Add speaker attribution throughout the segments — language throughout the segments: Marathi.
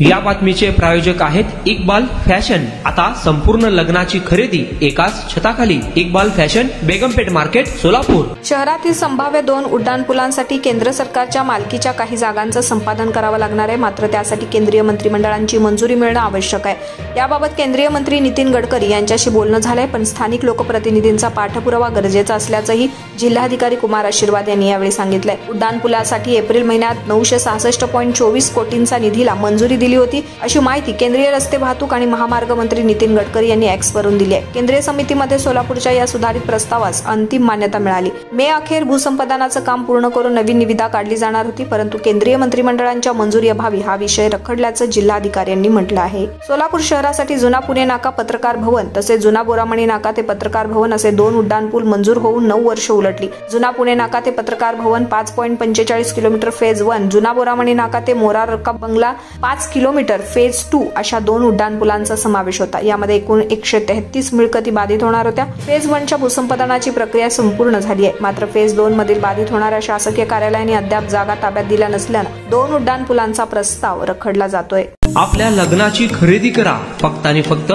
Speaker 1: या बातमीचे प्रायोजक आहेत इक्बाल फॅशन। आता संपूर्ण लग्नाची खरेदी एकाच छताखाली। Iqbal fashion, Begampeth market, Solapur.
Speaker 2: शहरातील संभाव्य 2 उड्डाणपुलांसाठी केंद्र सरकारच्या मालकीच्या काही जागांचं संपादन करावं लागणार आहे, मात्र त्यासाठी केंद्रीय मंत्रिमंडळाची मंजुरी मिळणं आवश्यक आहे। याबाबत केंद्रीय मंत्री नितीन गडकरी यांच्याशी बोलणं झालंय, पण स्थानिक लोकप्रतिनिधींचा पाठपुरावा गरजेचा असल्याचंही जिल्हाधिकारी कुमार आशीर्वाद यांनी यावेळी सांगितलंय। उड्डाणपुलासाठी एप्रिल महिन्यात 966.24 कोटींचा निधीला मंजुरी दिली होती, अशी माहिती केंद्रीय रस्ते वाहतूक आणि महामार्ग मंत्री नितीन गडकरी यांनी एक्स वरून दिली आहे। केंद्रीय समितीमध्ये सोलापूरच्या या सुधारित प्रस्तावास अंतिम मान्यता मिळाली। मे अखेर भूसंपादनाचं काम पूर्ण करून नवीन निविदा काढली जाणार होती, परंतु केंद्रीय मंत्रिमंडळाच्या मंजुरी अभावी हा विषय रखडल्याचं जिल्हाधिकाऱ्यांनी म्हटलं आहे। सोलापूर शहरासाठी जुना पुणे नाका, पत्रकार भवन तसेच जुना बोरामणी नाका ते पत्रकार भवन असे 2 उड्डाणपूल मंजूर होऊन 9 वर्ष उलटली। जुना पुणे नाका ते पत्रकार भवन 5.45 किलोमीटर फेज 1, जुना बोरामणी नाका ते मोरारका बंगला 5 किलोमीटर फेज 2 अशा 2 उड्डाणपुलांचा समावेश होता। यामध्ये एकूण 133 मिळकती बाधित होणार होत्या। फेज 1च्या भूसंपादनाची प्रक्रिया संपूर्ण झाली आहे, मात्र फेज 2 मधील बाधित होणाऱ्या शासकीय कार्यालयाने अद्याप जागा ताब्यात दिल्या नसल्यानं 2 उड्डाणपुलांचा प्रस्ताव रखडला जातोय।
Speaker 1: आपल्या लग्नाची खरेदी करा फक्त आणि फक्त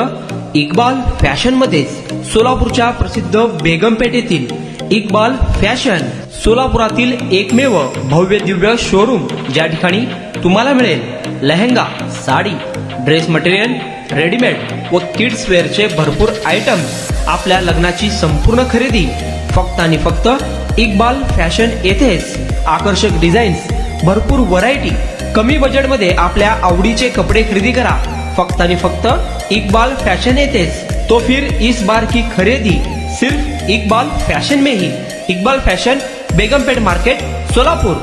Speaker 1: इक्बाल फॅशन मध्येच। सोलापूरच्या प्रसिद्ध बेगमपेठ येथील इक्बाल फॅशन सोलापुरातील एकमेव भव्य दिव्य शोरूम, ज्या ठिकाणी तुम्हाला मिळेल lehenga, sari, dress material, readymade व किड्स वेअरचे भरपूर आयटम्स। आपल्या लग्नाची संपूर्ण खरेदी फक्त आणि फक्त इक्बाल फॅशन येथेच। आकर्षक डिझाईन्स, भरपूर व्हरायटी, कमी बजेटमध्ये आपल्या आवडीचे कपडे खरेदी करा फक्त आणि फक्त इक्बाल फॅशन येथेच। तो फिर इस बार की खरेदी सिर्फ इक्बाल फैशन में ही। Iqbal fashion, Begampeth market, Solapur.